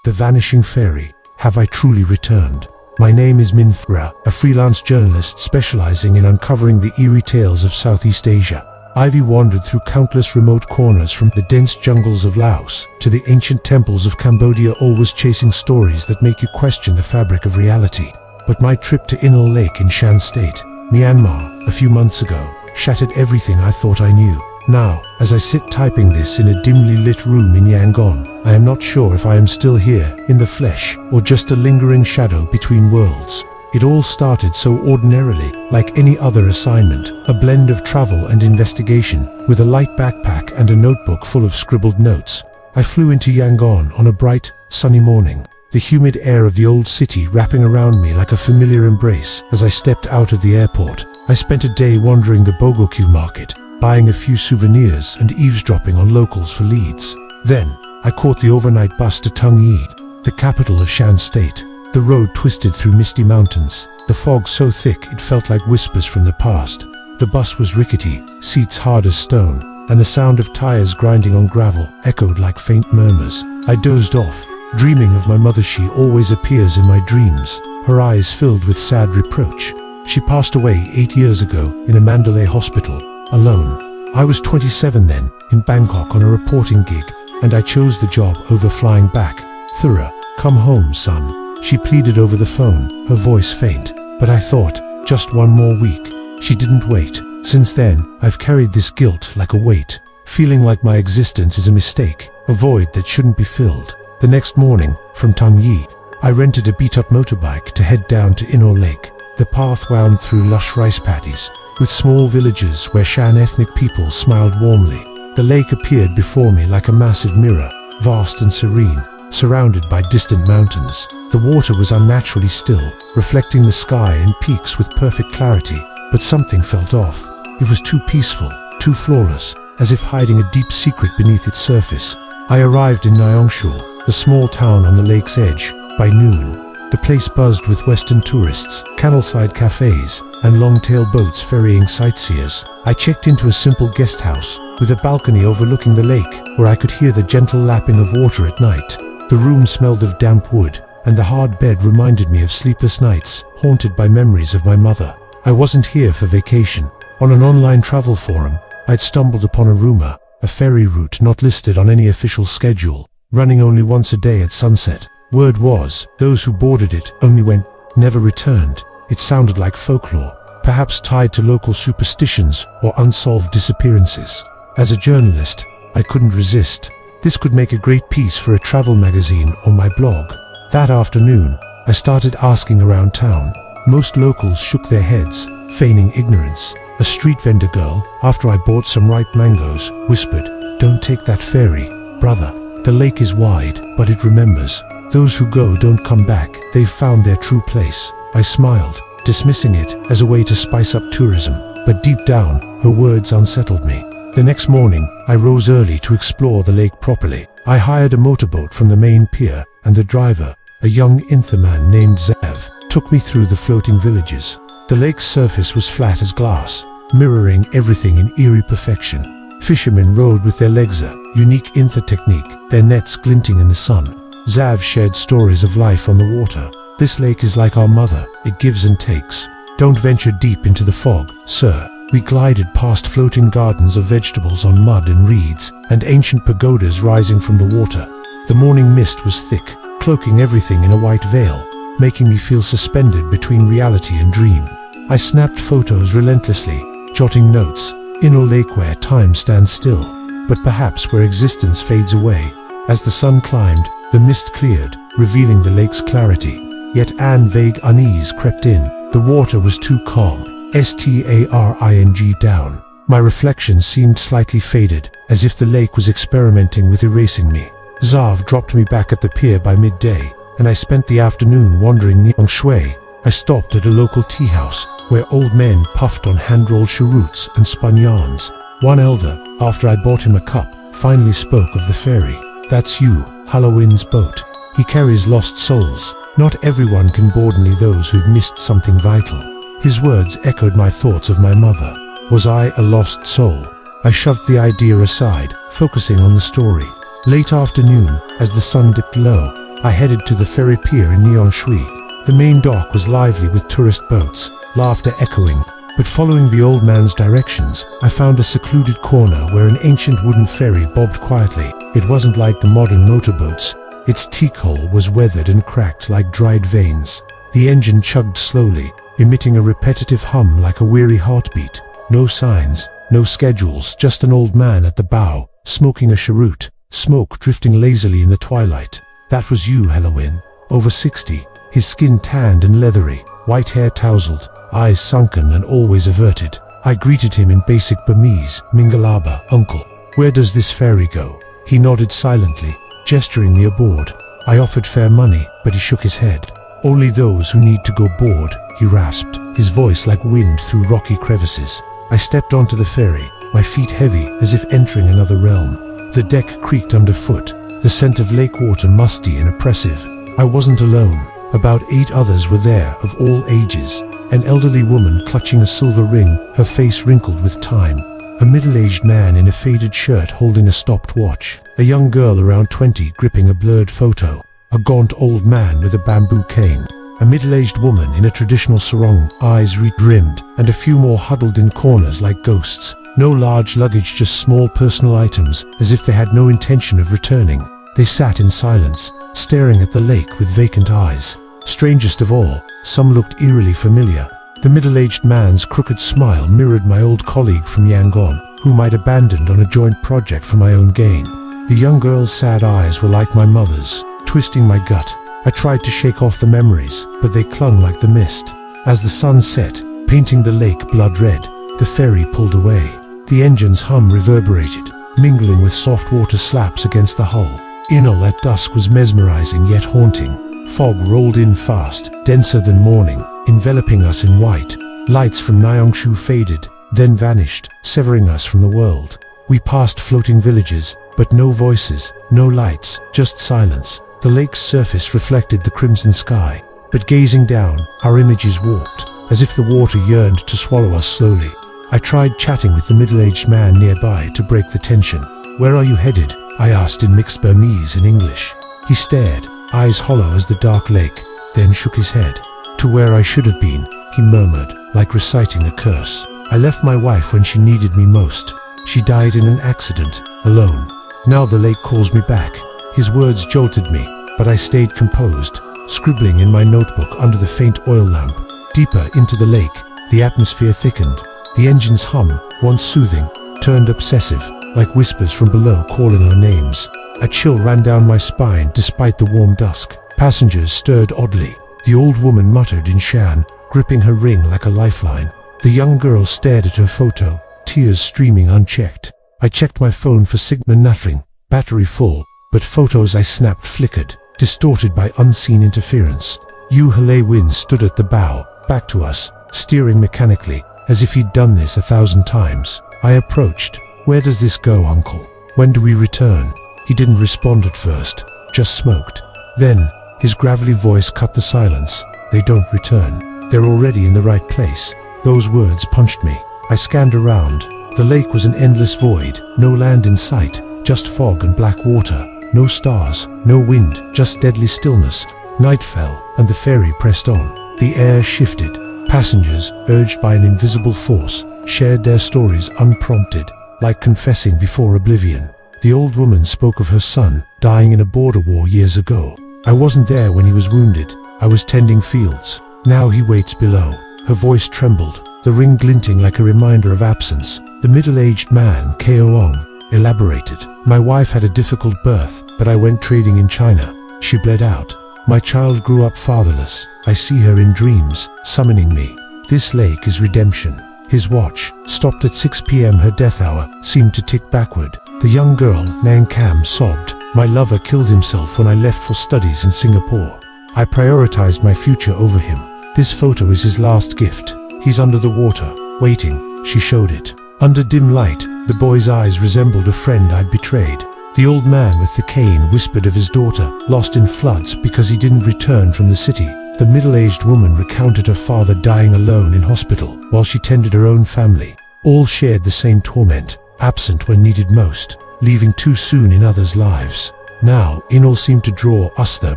The Vanishing Ferry. Have I truly returned? My name is Min Thura, a freelance journalist specializing in uncovering the eerie tales of Southeast Asia. I've wandered through countless remote corners, from the dense jungles of Laos to the ancient temples of Cambodia, always chasing stories that make you question the fabric of reality. But my trip to Inle Lake in Shan State, Myanmar, a few months ago, shattered everything I thought I knew. Now, as I sit typing this in a dimly lit room in Yangon, I am not sure if I am still here, in the flesh, or just a lingering shadow between worlds. It all started so ordinarily, like any other assignment, a blend of travel and investigation, with a light backpack and a notebook full of scribbled notes. I flew into Yangon on a bright, sunny morning, the humid air of the old city wrapping around me like a familiar embrace. As I stepped out of the airport, I spent a day wandering the Bogokyu market, buying a few souvenirs and eavesdropping on locals for leads. Then, I caught the overnight bus to Tung Ye, the capital of Shan State. The road twisted through misty mountains, the fog so thick it felt like whispers from the past. The bus was rickety, seats hard as stone, and the sound of tires grinding on gravel echoed like faint murmurs. I dozed off, dreaming of my mother. She always appears in my dreams, her eyes filled with sad reproach. She passed away 8 years ago in a Mandalay hospital, alone. I was 27 then, in Bangkok on a reporting gig, and I chose the job over flying back. "Thura, come home, son," she pleaded over the phone, her voice faint. But I thought, just one more week. She didn't wait. Since then, I've carried this guilt like a weight, feeling like my existence is a mistake, a void that shouldn't be filled. The next morning, from Tung Ye, I rented a beat-up motorbike to head down to Inle Lake. The path wound through lush rice paddies, with small villages where Shan ethnic people smiled warmly. The lake appeared before me like a massive mirror, vast and serene, surrounded by distant mountains. The water was unnaturally still, reflecting the sky and peaks with perfect clarity, but something felt off. It was too peaceful, too flawless, as if hiding a deep secret beneath its surface. I arrived in Nyangshu, the small town on the lake's edge, by noon. The place buzzed with Western tourists, canal-side cafes, and long-tail boats ferrying sightseers. I checked into a simple guest house, with a balcony overlooking the lake, where I could hear the gentle lapping of water at night. The room smelled of damp wood, and the hard bed reminded me of sleepless nights, haunted by memories of my mother. I wasn't here for vacation. On an online travel forum, I'd stumbled upon a rumor, a ferry route not listed on any official schedule, running only once a day at sunset. Word was, those who boarded it only went, never returned. It sounded like folklore, perhaps tied to local superstitions or unsolved disappearances. As a journalist, I couldn't resist. This could make a great piece for a travel magazine or my blog. That afternoon, I started asking around town. Most locals shook their heads, feigning ignorance. A street vendor girl, after I bought some ripe mangoes, whispered, "Don't take that ferry, brother. The lake is wide, but it remembers. Those who go don't come back. They've found their true place." I smiled, dismissing it as a way to spice up tourism, but deep down, her words unsettled me. The next morning, I rose early to explore the lake properly. I hired a motorboat from the main pier, and the driver, a young Inle man named Zav, took me through the floating villages. The lake's surface was flat as glass, mirroring everything in eerie perfection. Fishermen rowed with their legs, a unique Inle technique, their nets glinting in the sun. Zav shared stories of life on the water. "This lake is like our mother, it gives and takes. Don't venture deep into the fog, sir." We glided past floating gardens of vegetables on mud and reeds, and ancient pagodas rising from the water. The morning mist was thick, cloaking everything in a white veil, making me feel suspended between reality and dream. I snapped photos relentlessly, jotting notes. Inle Lake where time stands still, but perhaps where existence fades away. As the sun climbed, the mist cleared, revealing the lake's clarity. Yet an vague unease crept in. The water was too calm, staring down. My reflections seemed slightly faded, as if the lake was experimenting with erasing me. Zav dropped me back at the pier by midday, and I spent the afternoon wandering near Shui. I stopped at a local tea house, where old men puffed on hand-rolled cheroots and spun yarns. One elder, after I bought him a cup, finally spoke of the ferry. "That's you, Halloween's boat. He carries lost souls. Not everyone can board, only those who've missed something vital." His words echoed my thoughts of my mother. Was I a lost soul? I shoved the idea aside, focusing on the story. Late afternoon, as the sun dipped low, I headed to the ferry pier in Neon Shui. The main dock was lively with tourist boats, laughter echoing, but following the old man's directions, I found a secluded corner where an ancient wooden ferry bobbed quietly. It wasn't like the modern motorboats. Its teak hull was weathered and cracked like dried veins. The engine chugged slowly, emitting a repetitive hum like a weary heartbeat. No signs, no schedules, just an old man at the bow, smoking a cheroot, smoke drifting lazily in the twilight. That was you, Halloween. Over 60, his skin tanned and leathery, white hair tousled, eyes sunken and always averted. I greeted him in basic Burmese, Mingalaba, uncle. Where does this ferry go? He nodded silently, gesturing me aboard. I offered fair money, but he shook his head. Only those who need to go board, he rasped, his voice like wind through rocky crevices. I stepped onto the ferry, my feet heavy as if entering another realm. The deck creaked underfoot, the scent of lake water musty and oppressive. I wasn't alone. About 8 others were there, of all ages. An elderly woman clutching a silver ring, her face wrinkled with time. A middle-aged man in a faded shirt holding a stopped watch. A young girl around 20 gripping a blurred photo. A gaunt old man with a bamboo cane. A middle-aged woman in a traditional sarong, eyes rimmed, and a few more huddled in corners like ghosts. No large luggage, just small personal items, as if they had no intention of returning. They sat in silence, staring at the lake with vacant eyes. Strangest of all, some looked eerily familiar. The middle-aged man's crooked smile mirrored my old colleague from Yangon, whom I'd abandoned on a joint project for my own gain. The young girl's sad eyes were like my mother's, twisting my gut. I tried to shake off the memories, but they clung like the mist. As the sun set, painting the lake blood red, the ferry pulled away. The engine's hum reverberated, mingling with soft water slaps against the hull. Inle at dusk was mesmerizing yet haunting. Fog rolled in fast, denser than morning, enveloping us in white. Lights from Nyangshu faded, then vanished, severing us from the world. We passed floating villages, but no voices, no lights, just silence. The lake's surface reflected the crimson sky, but gazing down, our images warped, as if the water yearned to swallow us slowly. I tried chatting with the middle-aged man nearby to break the tension. "Where are you headed?" I asked in mixed Burmese and English. He stared, eyes hollow as the dark lake, then shook his head. "To where I should have been," he murmured, like reciting a curse. "I left my wife when she needed me most. She died in an accident, alone. Now the lake calls me back." His words jolted me, but I stayed composed, scribbling in my notebook under the faint oil lamp. Deeper into the lake, the atmosphere thickened. The engine's hum, once soothing, turned obsessive, like whispers from below calling our names. A chill ran down my spine despite the warm dusk. Passengers stirred oddly. The old woman muttered in Shan, gripping her ring like a lifeline. The young girl stared at her photo, tears streaming unchecked. I checked my phone for signal, nothing, battery full, but photos I snapped flickered, distorted by unseen interference. Inle Lake stood at the bow, back to us, steering mechanically, as if he'd done this 1,000 times. I approached. "Where does this go, uncle? When do we return?" He didn't respond at first, just smoked. Then, his gravelly voice cut the silence. "They don't return. They're already in the right place." Those words punched me. I scanned around. The lake was an endless void, no land in sight, just fog and black water. No stars, no wind, just deadly stillness. Night fell, and the ferry pressed on. The air shifted. Passengers, urged by an invisible force, shared their stories unprompted, like confessing before oblivion. The old woman spoke of her son, dying in a border war years ago. "I wasn't there when he was wounded. I was tending fields. Now he waits below." Her voice trembled, the ring glinting like a reminder of absence. The middle-aged man, Keoong, elaborated. "My wife had a difficult birth, but I went trading in China. She bled out. My child grew up fatherless. I see her in dreams, summoning me. This lake is redemption." His watch, stopped at 6 p.m. Her death hour, seemed to tick backward. The young girl, Nang Kam, sobbed. "My lover killed himself when I left for studies in Singapore. I prioritized my future over him. This photo is his last gift. He's under the water, waiting." She showed it. Under dim light, the boy's eyes resembled a friend I'd betrayed. The old man with the cane whispered of his daughter, lost in floods because he didn't return from the city. The middle-aged woman recounted her father dying alone in hospital while she tended her own family. All shared the same torment, absent when needed most, leaving too soon in others' lives. Now, Inle seemed to draw us there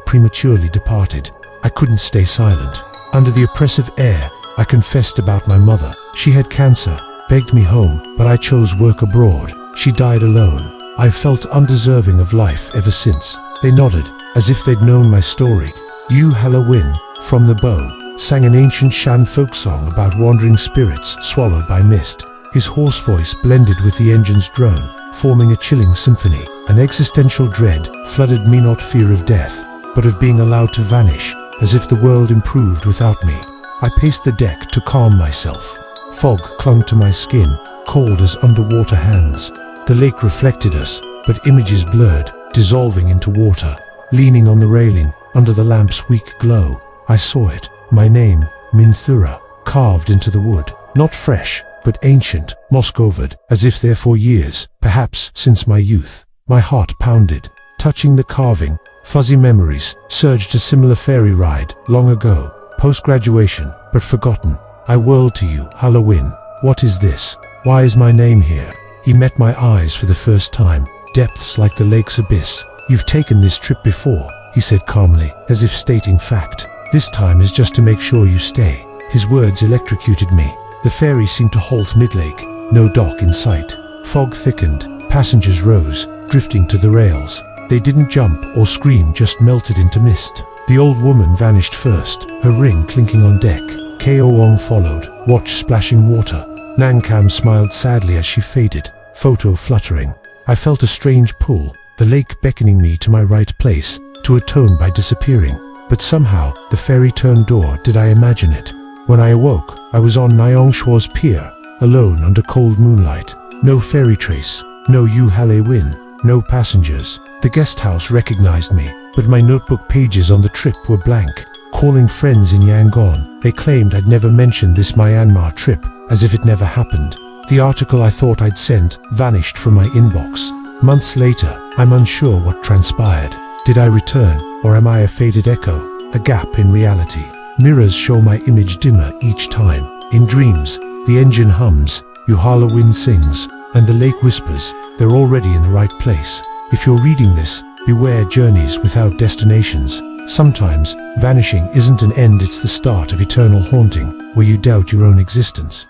prematurely departed. I couldn't stay silent. Under the oppressive air, I confessed about my mother. She had cancer, begged me home, but I chose work abroad. She died alone. I've felt undeserving of life ever since. They nodded, as if they'd known my story. You Halloween, from the bow, sang an ancient Shan folk song about wandering spirits swallowed by mist. His hoarse voice blended with the engine's drone, forming a chilling symphony. An existential dread flooded me, not fear of death, but of being allowed to vanish, as if the world improved without me. I paced the deck to calm myself. Fog clung to my skin, cold as underwater hands. The lake reflected us, but images blurred, dissolving into water. Leaning on the railing, under the lamp's weak glow, I saw it. My name, Min Thura, carved into the wood. Not fresh, but ancient, moss-covered, as if there for years, perhaps since my youth. My heart pounded. Touching the carving, fuzzy memories surged. A similar ferry ride, long ago, post-graduation, but forgotten. I whirled to you, Halloween. What is this? Why is my name here? He met my eyes for the first time, depths like the lake's abyss. You've taken this trip before, he said calmly, as if stating fact. This time is just to make sure you stay. His words electrocuted me. The ferry seemed to halt mid-lake, no dock in sight. Fog thickened, passengers rose, drifting to the rails. They didn't jump or scream, just melted into mist. The old woman vanished first, her ring clinking on deck. Ko Wong followed, watch splashing water. Nankam smiled sadly as she faded, photo fluttering. I felt a strange pull, the lake beckoning me to my right place, to atone by disappearing. But somehow, the ferry turned door. Did I imagine it? When I awoke, I was on Nyong Shua's pier, alone under cold moonlight. No ferry trace, no Yu Halloween, no passengers. The guest house recognized me, but my notebook pages on the trip were blank. Calling friends in Yangon, they claimed I'd never mentioned this Myanmar trip, as if it never happened. The article I thought I'd sent vanished from my inbox. Months later, I'm unsure what transpired. Did I return, or am I a faded echo? A gap in reality. Mirrors show my image dimmer each time. In dreams, the engine hums, Halloween sings, and the lake whispers, they're already in the right place. If you're reading this, beware journeys without destinations. Sometimes, vanishing isn't an end, it's the start of eternal haunting, where you doubt your own existence.